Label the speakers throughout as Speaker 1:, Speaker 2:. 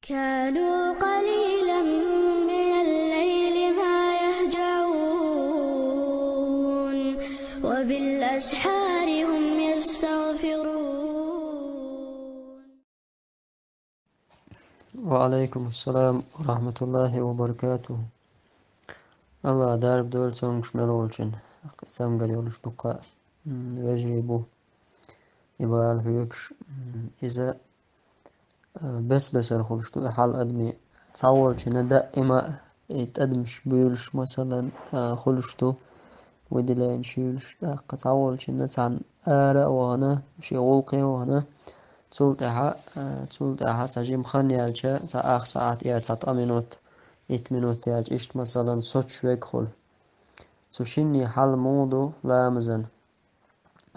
Speaker 1: كانوا قليلا من الليل ما يهجعون وبالأسحار هم يستغفرون.
Speaker 2: وعليكم السلام ورحمة الله وبركاته. الله دارب دول سونش ملولشن قسم قال يولش دقاء ويجربوا يبقى الهيكش إذا بس الخلش تو حال أدمي تصور شنا دائما يتقدمش بيولش مثلا خلش تو ودي لا ينشيلش تصور شنا تان آراء وهنا شي غلقي وهنا تولتها تجيم خانيالشا تا آخ ساعات إيا تطأمينوت 8 minut ياج إشت مثلا سوتش ويكخل تشيني حال مودو لامزن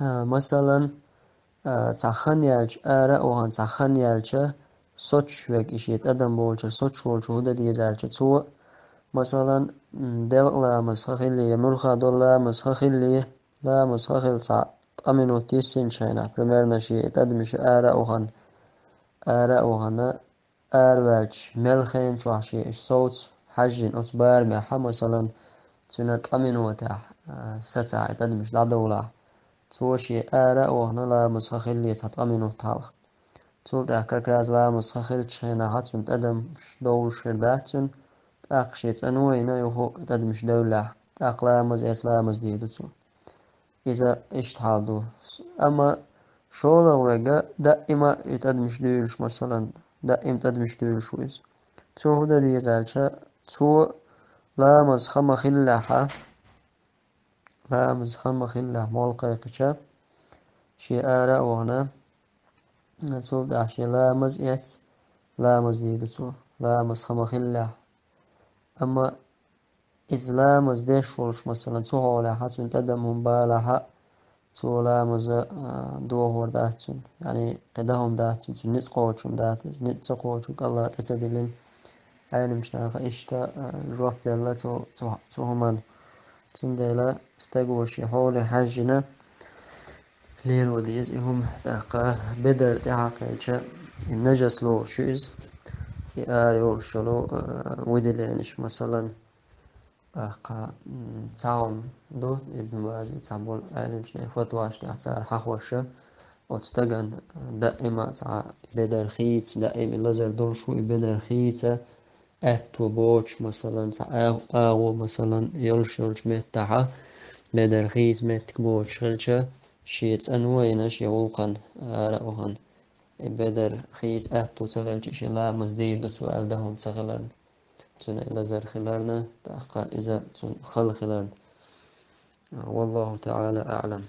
Speaker 2: مثلا تخانيالش آراء وهن تخانيالشا سوتش ويك إشيت أدم بولشا سوتش بولشا هدا ديزالشا تو مثلا دل لامز خخيلي ملخا دول لامز خخيلي لامز خخيل تطأمينوت تيسين شاينا بريميرنا شي تدمش آراء وهنا آرواج ملخين شوحشي صوت حجين أصبار محا مثلا سنة أمين وتاح ستاع تدمش لا دولة توشي آراء وهنا لا مسخخل لي تطأمين وتالخ تول تاكا كراز لا مسخخل تشينا هاتون تدمش دول شرداتون تاقشيت أنوينا يوهو تدمش دولة تاق لامز إسلامز ديودو تول إذا اشتحال أما شغل وجا دائما يتدمش ديولش مثلا دائما تدمش ديولش ويز تو هدا ديزالشا تو لامز خما خلاحة لامز خما خلاح مولقيقشا شي آراء وهنا تو داشي لامز إت لامز ديدو تو لامز خما خلاح أما إذ لامز ديش ولش مثلا تو هولاحة تدمهم بالاحة تو لامز دوهور داتون يعني قدهم داتون نت قوتشم داتون نت قوتشم الله تتدلين عين مش ناقة إشتا الروح ديلا تو همان تم ديلا استقوشي حول حجنا ليل وديز إهم تاقا بدر تحقيقا النجس لو شوز ياري ولشلو ودلينش مثلا أقا تعاون دو ابن باز تعبول عين مش فتواش تحتار حخوشة وتستقن دائما تاع بدر خيت دائما لزر دول شوي بدر خيته اتو بوش مثلا او مثلا يلش متاحة بدر خيز متك بوش خلشة شيت انوينا شي ولقن رأوهن بدر خيز اتو تغلش شي لا مزدير دو سؤال دهم تغلن تون لزر خلرنا تحقا إذا تون خل خلرنا والله تعالى أعلم.